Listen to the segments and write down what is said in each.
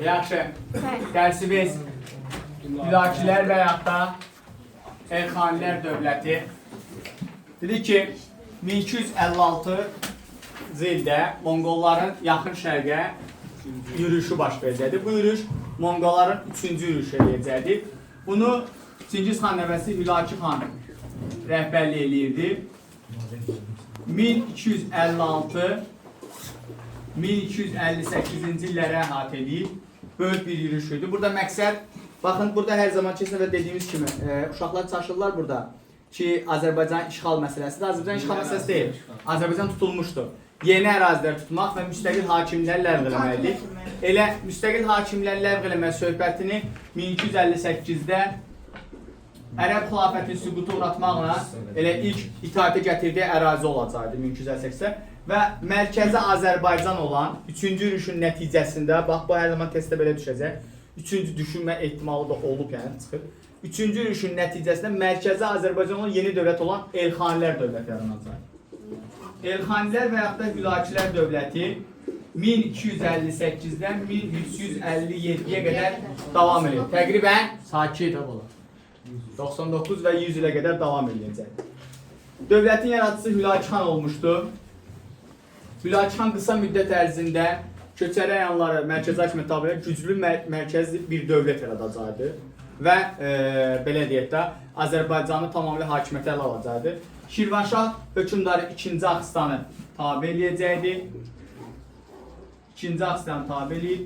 Yaxşı. Dərsimiz Hülakilər və yaxud da Elxanilər dövləti. Dedi ki, 1256-cı ildə Monqolların yaxın şərqə yürüyüşü baş verəcəkdir. Bu yürüyüş Monqolların 3-cü yürüyüşü eləyəcəkdir. Bunu Çingiz xan nəvəsi Hülaki xan rəhbərlik eləyirdi. 1256-1258-ci illərə əhatə edib böyük bir yürüyüş idi. Burada məqsəd, baxın, burada hər zaman keçən və dediyimiz kimi uşaqlar çaşırlar burada ki, Azərbaycan işğal məsələsidir. Azərbaycan işğal məsələsi deyil. Azərbaycan tutulmuşdur. Yeni ərazilər tutmaq və müstəqil hakimlər ləğv eləməkdir. Elə müstəqil hakimlər ləğv eləmək söhbətini 1258-də Ərəb xilafətinin süqutu uğratmaqla elə ilk itaətə gətirdiyi ərazi olacaqdı 1258-də və mərkəzi Azərbaycan olan 3-cü yürüyüşün nəticəsində, bax bu hər zaman testdə belə düşəcək, 3-cü düşünmə ehtimalı da olub, yəni çıxıb. 3-cü yürüyüşün nəticəsində mərkəzi Azərbaycan olan yeni dövlət olan Elxanilər dövləti yaranacaq. Elxanilər və yaxud da Hülakilər dövləti 1258-dən 1357-yə qədər davam edir. Təqribən sakit olur. 99 və 100 ilə qədər davam edəcək. Dövlətin yaradıcısı Hülaki xan olmuşdu. Hülaki xan qısa müddət ərzində köçəri əyanları mərkəzi hakimiyyət tabi güclü mərkəzi bir dövlət yaradacaqdı və belə deyək də Azərbaycanı tamamilə hakimiyyətə ələ alacaqdı. Şirvanşah hökmdarı 2-ci Axıstanı tabi eləyəcəkdi. 2-ci Axıstanı tabi eləyib.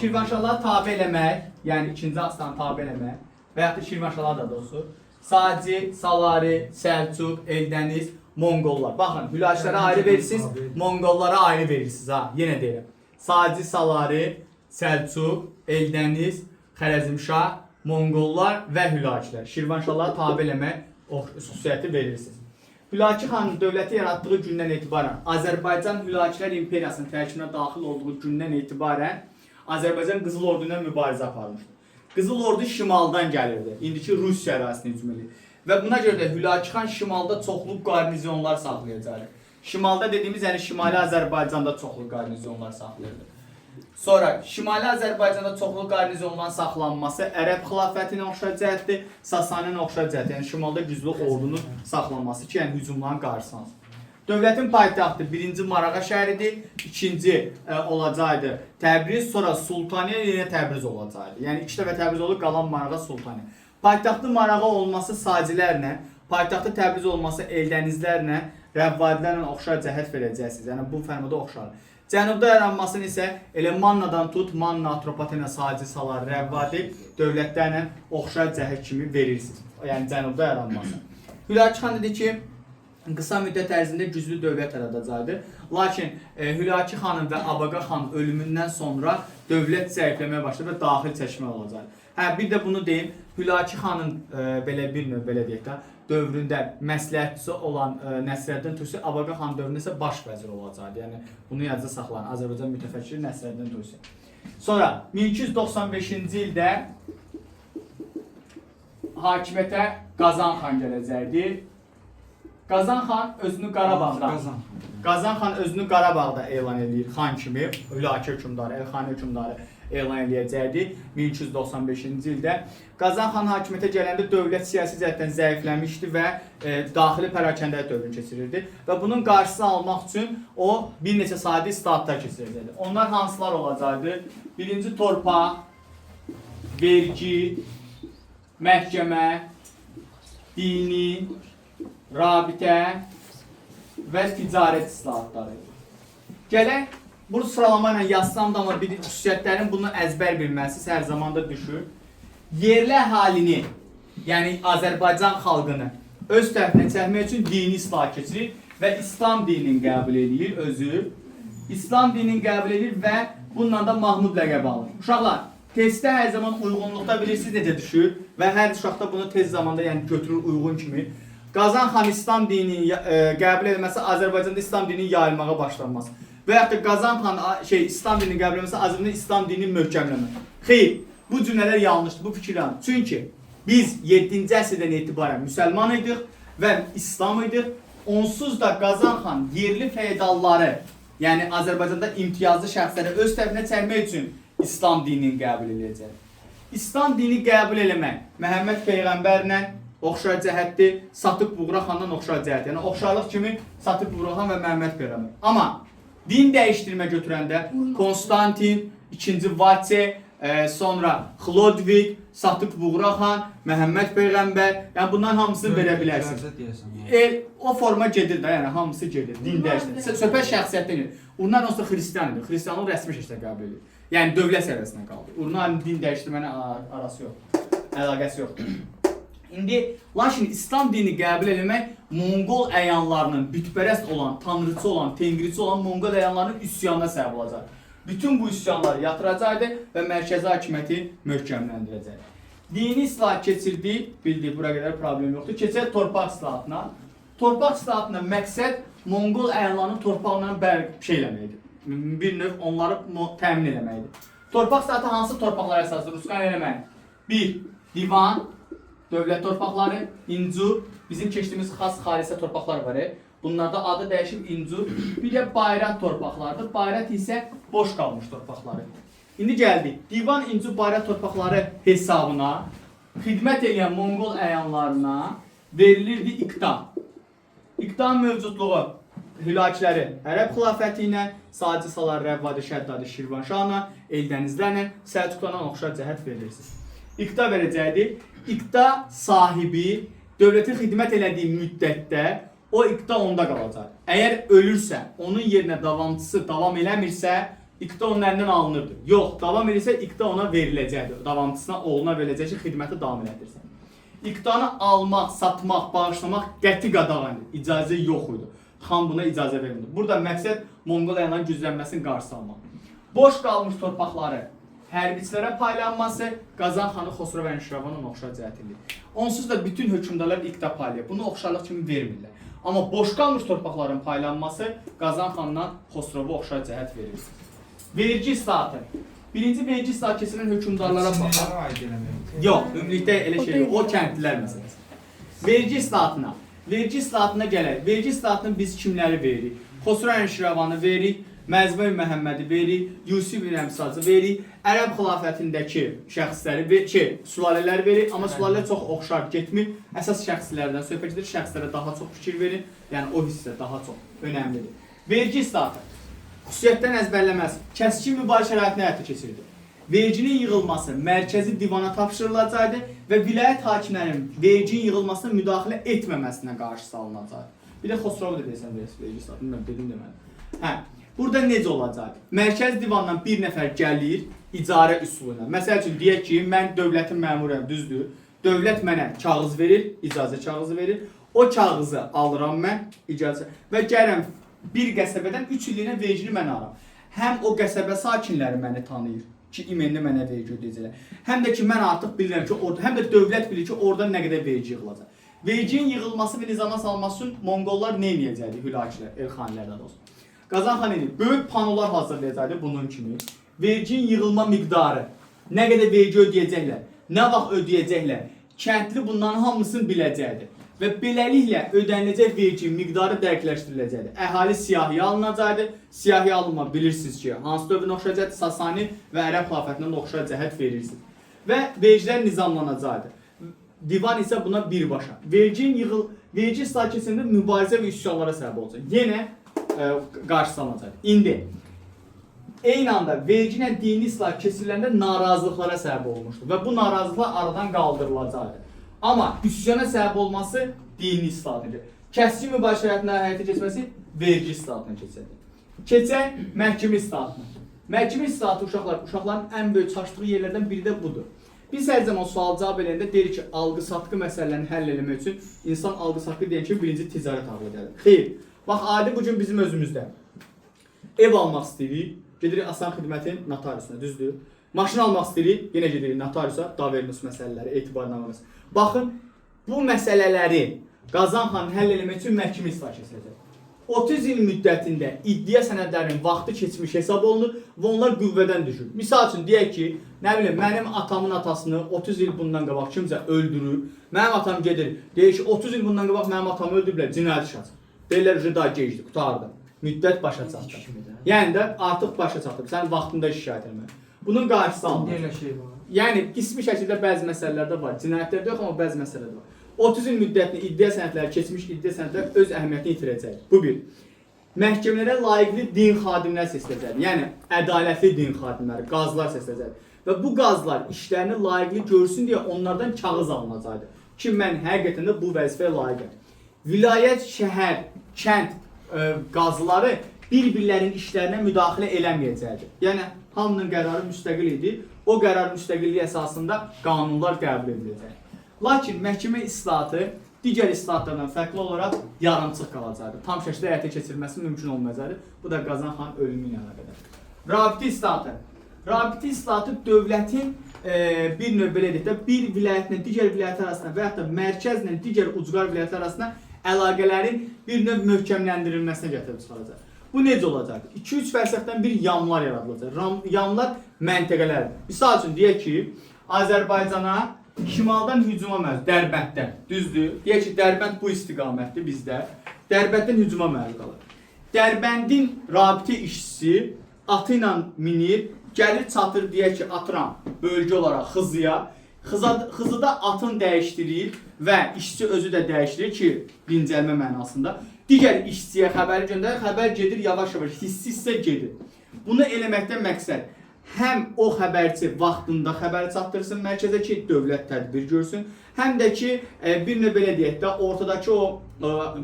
Şirvanşahları tabi eləmək, yəni 2-ci Axıstanı tabi eləmək və yaxud da Şirvanşahlar da doğrusu, Saci, Salari, Səlcuq, Eldəniz, Monqollar. Baxın, Hülakilərə ayrı verirsiniz, Monqollara ayrı verirsiniz. Yenə deyirəm. Saci, Salari, Səlcuq, Eldəniz, Xərəzmşah, Monqollar və Hülakilər. Şirvanşahlara tabi eləmək xüsusiyyəti verirsiniz. Hülaki xanın dövləti yaratdığı gündən etibarən Azərbaycan Hülakilər İmperiyasının tərkibinə daxil olduğu gündən etibarən Azərbaycan Qızıl Ordu ilə mübarizə aparmışdır. Qızıl Ordu şimaldan gəlirdi. İndiki Rusiya ərazisini hücum edir. Və buna görə də Hülaki xan şimalda çoxlu qarnizonlar saxlayacaqdı. Şimalda dediyimiz, yəni Şimali Azərbaycanda çoxlu qarnizonlar saxlayırdı. Sonra Şimali Azərbaycanda çoxlu qarnizonların saxlanması Ərəb xilafətinə oxşar cəhətdir, Sasaninin oxşar cəhətdir. Yəni şimalda güclü ordunun saxlanması ki, yəni hücumların qarşısını alsın. Dövlətin paytaxtı 1-ci Marağa şəhəridir, 2-ci olacaqdı Təbriz, sonra Sultaniyə yenə Təbriz olacaqdı. Yəni 2 dəfə Təbriz olub, qalan Marağa Sultaniyə. Paytaxtı Marağa olması Sacilərlə, paytaxtı Təbriz olması Eldənizlərlə, Rəvvadilərlə oxşar cəhət verəcəksiniz. Yəni bu fərmada oxşar. Cənubda yaranmasını isə elə Mannadan tut, Manna, Atropatena, Saci, Salar, Rəvvadi dövlətlərlə oxşar cəhət kimi verirsiniz. Yəni cənubda yaranması. Hülaki xan dedi ki, qısa müddət ərzində güclü dövlət yaradacaqdır. Lakin Hülaki xanın və Abaqa xanın ölümündən sonra dövlət zəifləməyə başladı və daxil çəkmə olacaq. Bir də bunu deyim, Hülaki xanın belə bir növ, belə deyək də, dövründə məsləhətçisi olan Nəsrəddin Tusi, Abaqa xan dövründə isə baş vəzir olacaqdı. Yəni bunu yadda saxlayın, Azərbaycan mütəfəkkiri Nəsrəddin Tusi. Sonra 1295-ci ildə hakimiyyətə Qazan xan gələcəkdir. Qazan xan özünü Qarabağda elan edir xan kimi, Hülaki hökmdarı, Elxani hökmdarı elan edəcəkdi 1295-ci ildə. Qazan xan hakimiyyətə gələndə dövlət siyasi cəhətdən zəifləmişdi və daxili pərakəndəlik dövrünü keçirirdi və bunun qarşısını almaq üçün o bir neçə sayda islahatlar keçirəcəkdi. Onlar hansılar olacaqdı? Birinci torpaq, vergi, məhkəmə, dini, rabitə və ticarət islahatları. Gələk, bu sıralama ilə yazsam da, amma bir xüsusiyyətlərin bunu əzbər bilməsiz hər zaman da düşür. Yerli əhalini, yəni Azərbaycan xalqını öz tərəfinə çəkmək üçün dini islah keçirir və İslam dinini qəbul edir özü. İslam dinini qəbul edir və bununla da Mahmud ləqəbi alır. Uşaqlar, testdə hər zaman uyğunluqda bilirsiniz necə düşür və hər uşaqda bunu tez zamanda yəni götürür uyğun kimi. Qazan xan İslam dinini qəbul edilməsi Azərbaycanda İslam dininin yayılmağa başlanması. Və yaxud da Qazan xan İslam dinini qəbul edilməsi Azərbaycanda İslam dinini möhkəmləmək. Xeyr, bu cümlələr yanlışdır, bu fikir yanlış. Çünki biz 7-ci əsrdən etibarən müsəlman idik və İslam idik. Onsuz da Qazan xan yerli feodalları, Yəni Azərbaycanda imtiyazlı şəxsləri öz tərəfinə çəkmək üçün İslam dinini qəbul edəcək. İslam dini qəbul eləmək Məhəmməd Peyğəmbərlə oxşar cəhətdir, Satıq Buğra xandan oxşar cəhətdir. Yəni oxşarlıq kimi Satıq Buğra xan və Məhəmməd Peyğəmbər. Amma din dəyişdirmə götürəndə Konstantin, 2-ci Vaçe, sonra Xlodvig, Satıq Buğra xan, Məhəmməd Peyğəmbər, yəni bunların hamısını verə bilərsiniz. O forma gedir də, yəni hamısı gedir. Din dəyişdir. Söhbət şəxsiyyətdən gedir. Onlar onsuz da xristian idi. Xristianlıq rəsmi şəkildə qəbul edir. Yəni dövlət səviyyəsində qaldı. Onların din dəyişdirmənin arası yoxdur. Əlaqəsi yoxdur. İndi lakin İslam dini qəbul etmək Monqol əyanlarının bütpərəst olan, tanrıçı olan, tengriçi olan Monqol əyanlarının üsyanına səbəb olacaq. Bütün bu üsyanları yatıracaqdı və mərkəzi hakimiyyəti möhkəmləndirəcəkdi. Dini islah keçirdi, bildik, bura qədər problem yoxdur. Keçək torpaq islahatına. Torpaq islahatına məqsəd Monqol əyanlarının torpaqla şey eləməkdir. Bir növ onları təmin eləməkdir. Torpaq islahatı hansı torpaqlara əsasdır? Rusqan eləmək. 1. Divan, dövlət torpaqları, İncu, bizim keçdiyimiz xas xalisə torpaqlar var. Bunlarda adı dəyişib İncu. Bir də Bayrat torpaqlardır. Bayrat isə boş qalmış torpaqları. İndi gəldik. Divan, İncu, Bayrat torpaqları hesabına xidmət edən Monqol əyanlarına verilirdi iqta. İqtanın mövcudluğu hülakiləri Ərəb xilafəti ilə, Sacı Salar, Rəvvadi, Şəddadi, Şirvanşahla, Eldənizlərlə, Səlcuqlarla oxşar cəhət verirsiniz. İqta verəcəkdir. İqta sahibi dövlətin xidmət elədiyi müddətdə o iqta onda qalacaq. Əgər ölürsə, onun yerinə davamçısı davam eləmirsə, iqta onun əlindən alınırdı. Yox, davam edirsə, iqta ona veriləcəkdir. Davamçısına, oğluna veriləcək ki, xidməti davam elətdirsin. İqtanı almaq, satmaq, bağışlamaq qəti qadağandır. İcazə yox idi. Xan buna icazə vermirdi. Burada məqsəd Monqol əyanların güclənməsinin qarşısı almaq. Boş qalmış torpaqları hərbiçilərə paylanması Qazan xanı Xosrov Ənşiravanın oxşar cəhətidir. Onsuz da bütün hökmdarlar iqta paylayır. Bunu oxşarlıq kimi vermirlər. Amma boş qalmış torpaqların paylanması Qazan xandan Xosrova oxşar cəhət verir. Vergi islahatı. Birinci vergi islahatı keçirilən hökmdarlara baxaq. Yox, ümumilikdə elə şey yox. O kəndlilər məsələsi. Vergi islahatına. Vergi islahatına gələk. Vergi islahatını biz kimləri veririk? Xosrov Ənşiravanı veririk. Məzmun Məhəmmədi veririk, Yusif Əmsacı veririk, Ərəb xilafətindəki şəxsləri, sülalələri veririk, amma sülalələr çox oxşar getmir. Əsas şəxslərdən söhbət edir, şəxslərə daha çox fikir verin, yəni o hissə daha çox önəmlidir. Vergi islahatı, xüsusiyyətdən əzbərləməsi, kəskin mübahisə şəraitini həyata keçirdi. Verginin yığılması mərkəzi divana tapşırılacaqdı və vilayət hakimlərinin verginin yığılmasına müdaxilə etməməsinə qarşı salınacaqdı. Bir də Xosrovu da deyəsən vergi islahatını, mən dedim deməli. Burada necə olacaq? Mərkəz divandan bir nəfər gəlir icarə üsuluna. Məsəl üçün, deyək ki, mən dövlətin məmuruyam, düzdür. Dövlət mənə kağız verir, icazə kağızı verir. O kağızı alıram mən, icazə və gəlirəm bir qəsəbədən 3 illiyinə vergini mən alıram. Həm o qəsəbə sakinləri məni tanıyır ki, imenli mənə vergi ödəyəcəklər. Həm də ki, mən artıq bilirəm ki, həm də dövlət bilir ki, orada nə qədər vergi yığılacaq. Verginin yığılması və nizama salması üçün Monqollar nə edəcəkdi? Hülakilər, Elxanilərdən olsun. Qazan xan idi, böyük panolar hazırlayacaqdı bunun kimi. Verginin yığılma miqdarı, nə qədər vergi ödəyəcəklər, nə vaxt ödəyəcəklər, kəndli bunların hamısını biləcəkdir. Və beləliklə ödəniləcək vergi miqdarı dəqiqləşdiriləcəkdir. Əhali siyahıya alınacaqdır. Siyahıya alınma bilirsiniz ki, hansı dövrün oxşayacaqdır, Sasani və Ərəb xilafətindən oxşar cəhət verirsiniz. Və vergilər nizamlanacaqdır. Divan isə buna birbaşa. Vergi islah-keçində mübarizə və üsyanlara səbəb olacaq. Yenə qarşısı alınacaq. İndi eyni anda vergi ilə dini islah keçiriləndə narazılıqlara səbəb olmuşdur və bu narazılıqlar aradan qaldırılacaqdır. Amma üsyana səbəb olması dini islahatıdır. Kəskin mübaşirətinə həyata keçməsi vergi islahatına keçəcəkdir. Keçək məhkəmə islahatına. Məhkəmə islahatı uşaqların ən böyük çaşdığı yerlərdən biri də budur. Biz hər zaman sual cavab edəndə deyirik ki, alqı-satqı məsələlərini həll etmək üçün insan alqı-satqı deyən ki, birinci ticarət ağlı gəlir. Xeyr. Bax, adi bugün bizim özümüzdə ev almaq istəyirik, gedirik asan xidmətin notariusuna, düzdür. Maşın almaq istəyirik, yenə gedirik notariusa, davernus məsələləri, etibarnaməməsi. Baxın, bu məsələləri Qazan xan həll etmək üçün məhkəmə islah keçiriləcək. 30 il müddətində iddia sənədlərinin vaxtı keçmiş hesab olunur və onlar qüvvədən düşür. Misal üçün, deyək ki, nə bilim, mənim atamın atasını 30 il bundan qabaq kimsə öldürür, mənim atam gedir, deyir ki, 30 il bundan qabaq mənim atamı öldürüblər, cinayət işi açır. Deyirlər, rıda gecdi, qutardı. müddət başa çatdı. Yəni də artıq başa çatıb. Sən vaxtında şikayət etmə. Bunun qarşısı alınır. Yəni qismi şəkildə bəzi məsələlərdə var. Cinayətlərdə yox, amma bəzi məsələlərdə var. 30 il müddətli iddia sənədləri, keçmiş iddia sənədləri öz əhəmiyyətini itirəcək. Bu bir. Məhkəmələrə layiqli din xadimləri seçiləcək. Yəni ədalətli din xadimləri, qazılar seçiləcək. Və bu qazılar işlərini layiqli görsün deyə onlardan kağız alınacaqdır. Ki mən həqiqətən də bu vəzifəyə layiqəm. Vilayət, şəhər, kənd qazıları bir-birlərinin işlərinə müdaxilə eləməyəcəkdir. Yəni hamının qərarı müstəqil idi. O qərar müstəqilliyi əsasında qanunlar qəbul ediləcək. Lakin məhkəmə islahatı digər islahatlardan fərqli olaraq yarımçıq qalacaqdır. Tam şəkildə həyata keçirilməsi mümkün olmayacaqdır. Bu da Qazan xan ölümü ilə əlaqədir. Rabitə islahatı. Rabitə islahatı dövlətin bir növ belə deyək də bir vilayətlə digər vilayətlər arasında və yaxud da mərkəzlə digər ucqar vilayətlər arasında əlaqələrin bir növ möhkəmləndirilməsinə gətirib çıxaracaq. Bu necə olacaqdır? 2-3 fərsəxdən bir yamlar yaradılacaq. Yamlar məntəqələrdir. Misal üçün deyək ki, Azərbaycana şimaldan hücuma məruz, Dərbənddən, düzdür? Deyək ki, Dərbənd bu istiqamətdir bizdə. Dərbənddən hücuma məruz qalır. Dərbəndin rabitə işçisi atı ilə minir, gəlir çatır, deyək ki, atıram bölgə olaraq Xızıya. Xızıda atın dəyişdirir və işçi özü də dəyişdirir ki, dincəlmə mənasında. Digər işçiyə xəbəri göndərir, xəbər gedir yavaş-yavaş, hissi-hissə gedir. Bunu eləməkdən məqsəd həm o xəbərçi vaxtında xəbəri çatdırsın mərkəzə ki, dövlət tədbir görsün, həm də ki, bir növ belə deyək də, ortadakı o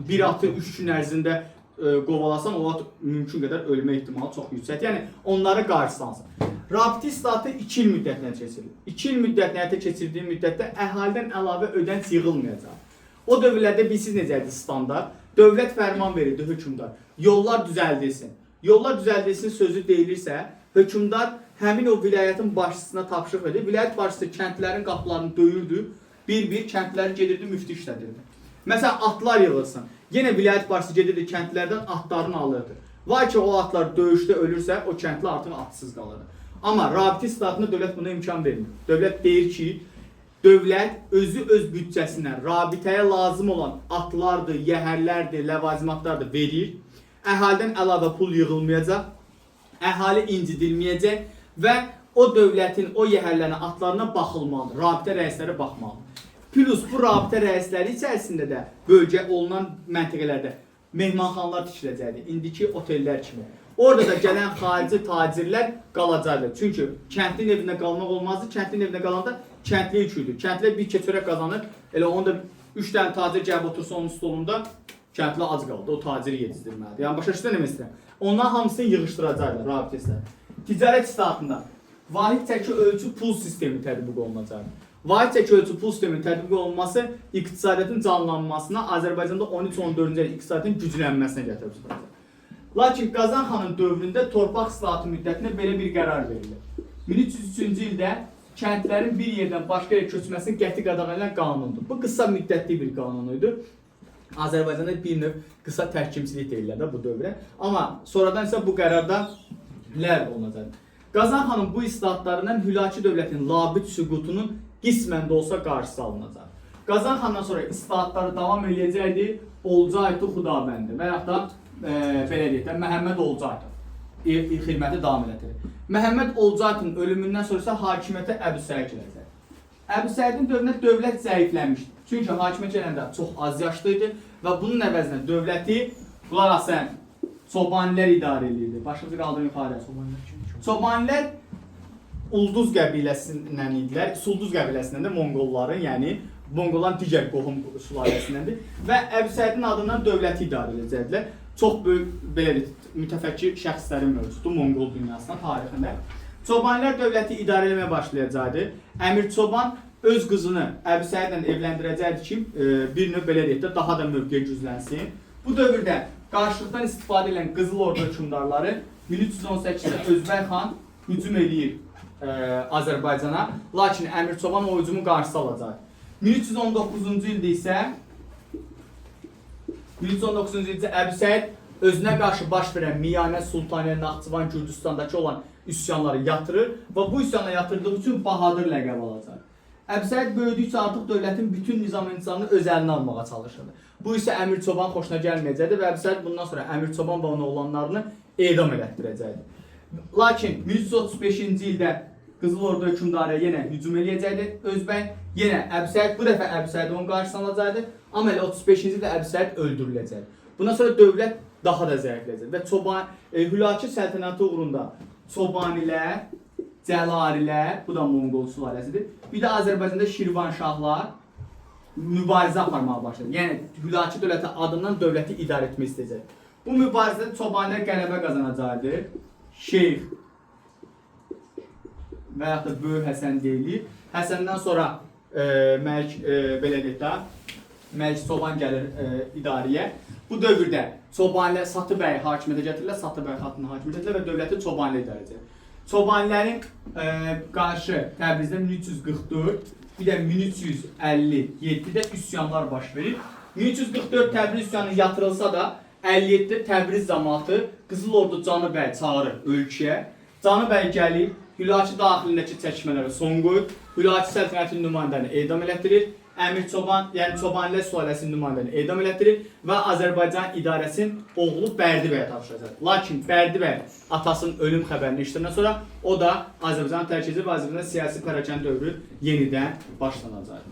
bir atı 3 gün ərzində qovalasan, o at mümkün qədər ölmə ehtimalı çox yüksək. Yəni, onları qarşılansın. Rabitə islahatı 2 il müddətinə keçirilir. 2 il müddətinə həyata keçirdiyi müddətdə əhalidən əlavə ödənç yığılmayacaq. O dövrlərdə bilirsiniz necə idi standart? Dövlət fərman verirdi hökmdar. Yollar düzəldilsin. Yollar düzəldilsin sözü deyilirsə, hökmdar həmin o vilayətin başçısına tapşırıq edir. Vilayət başçısı kəndlərin qapılarını döyürdü. Bir-bir kəndləri gedirdi, müftü işlədirdi. Məsələn, atlar yığılsın. Yenə vilayət başçısı gedirdi, kəndlərdən atlarını alırdı. Vay ki, o atlar döyüşdə ölürsə, o kəndli artıq atsız qalırdı. Amma rabitə islahatında dövlət buna imkan vermir. Dövlət deyir ki, dövlət özü öz büdcəsindən rabitəyə lazım olan atlardır, yəhərlərdir, ləvazimatlardır verir. Əhalidən əlavə pul yığılmayacaq, əhali incidilməyəcək və o dövlətin o yəhərlərinə, atlarına baxılmalıdır, rabitə rəisləri baxmalıdır. Plus bu rabitə rəisləri içərisində də bölgə olunan məntəqələrdə mehmanxanalar tikiləcəkdir, indiki otellər kimi. Orada da gələn xarici tacirlər qalacaqdır. Çünki kəndlinin evində qalmaq olmazdı, kəndlinin evində qalanda kəndli üçüydü. Kəndli bir keçörək qazanır, elə onu da 3 dənə tacir gəlib otursa onun stolunda, kəndli ac qaldı, o taciri yetişdirməlidir. Yəni, başa düşdün nə istəyirəm? Ondan hamısını yığışdıracaqlar rabitə islahatı. Ticarət islahatında vahid çəki ölçü pul sistemi tətbiq olunacaqdır. Vahid çəki ölçü pul sisteminin tətbiq olunması iqtisadiyyatın canlanmasına, Azərbaycanda 13-14-cü il iqtisadiyyatın güclənməsinə gətirib çıxaracaq. Lakin Qazan xanın dövründə torpaq islahatı müddətində belə bir qərar verilir. 1303-cü ildə kəndlərin bir yerdən başqa yerə köçməsini qəti qadağan edən qanundur. Bu qısa müddətli bir qanun idi. Azərbaycanda bir növ qısa təhkimçilik deyirlər də bu dövrə. Amma sonradan isə bu qərarda ləğv olunacaq. Qazan xanın bu islahatlarından Hülaki dövlətin labüd süqutunun qismən də olsa qarşısı alınacaq. Qazan xandan sonra islahatları davam edəcəkdi Olcaytı Xudabəndi və yaxud da belə deyək də Məhəmməd Olcaytı xidməti davam edəcək. Məhəmməd Olcaytın ölümündən sonra isə hakimiyyətə Əbu Səid gələcək. Əbu Səidin dövründə dövlət zəifləmişdi. Çünki hakimiyyət gələndə çox az yaşlı idi və bunun əvəzinə dövləti qulaq asın, Çobanilər idarə edirdi. Başımızı qaldırın yuxarıya. Çobanilər Ulduz qəbiləsindən idilər. Sulduz qəbiləsindən də Monqolların, yəni Monqolların digər qohum sülaləsindəndir və Əbu Səidin adından dövləti idarə edəcəkdilər. Çox böyük belə mütəfəkkir şəxslərin mövcudu Monqol dünyasının tarixində. Çobanilər dövləti idarə etməyə başlayacaqdı. Əmir Çoban öz qızını Əbu Səidlə evləndirəcəkdi ki, bir növ belə deyək də daha da mövqe güclənsin. Bu dövrdə qarşılıqdan istifadə edən Qızıl Ordu hökmdarları 1318-də Özbək xan hücum edir Azərbaycana, lakin Əmir Çoban o hücumun qarşısı alacaq. 1319-cu ildə isə Əbu Səid özünə qarşı baş verən Miyanə, Sultaniyə, Naxçıvan, Gürcüstandakı olan üsyanları yatırır və bu üsyanları yatırdığı üçün Bahadır ləqəb alacaq. Əbsərid böyüdükcə artıq dövlətin bütün nizam-intizamını öz əlinə almağa çalışırdı. Bu isə Əmir Çoban xoşuna gəlməyəcəkdi və Əbsərid bundan sonra Əmir Çoban və onun oğlanlarını edam elətdirəcəkdi. Lakin 1335-ci ildə Qızıl Ordu hökmdarı yenə hücum eləyəcəkdi. Özbək yenə Əbsərid, bu dəfə Əbsərid onun qarşısına alacaqdı. Amma elə 35-ci ildə Əbsərid öldürüləcəkdi. Bundan sonra dövlət daha da zəifləyəcək və Hülaki səltənəti uğrunda Çobanilər, Cəlalilər, bu da Monqol sülaləsidir. Bir də Azərbaycanda Şirvanşahlar mübarizə aparmağa başladı. Yəni Hülaki dövləti adından dövləti idarə etmək istəyəcək. Bu mübarizədə Çobanilər qələbə qazanacaqdı. Şeyx və yaxud da Böyük Həsən deyilir. Həsəndən sonra Məlik belə deyək də, Məlik Çoban gəlir idarəyə. Bu dövrdə Çobanilər Satıbəy hakimiyyətə gətirirlər, Satıbəy xatını hakimiyyətə gətirirlər və dövləti Çobanilər idarə edir. Çobanilərin qarşı Təbrizdə 1344, bir də 1357-də üsyanlar baş verir. 1344 Təbriz üsyanı yatırılsa da 57-də Təbriz cəmaatı Qızıl Ordu Canı bəy çağırır ölkəyə. Canı bəy gəlib Hülaki daxilindəki çəkişmələrə son qoyur. Hülaki səltənətinin nümayəndələrini edam elətdirir. Əmir Çoban, yəni Çobanilər sülaləsinin nümayəndələrini edam elətdirir və Azərbaycan idarəsinin oğlu Bərdi bəyə tapşıracaq. Lakin Bərdi bəy atasının ölüm xəbərini eşitdikdən sonra o da Azərbaycanı tərk edəcək və Azərbaycanda siyasi pərakəndə dövrü yenidən başlanacaq.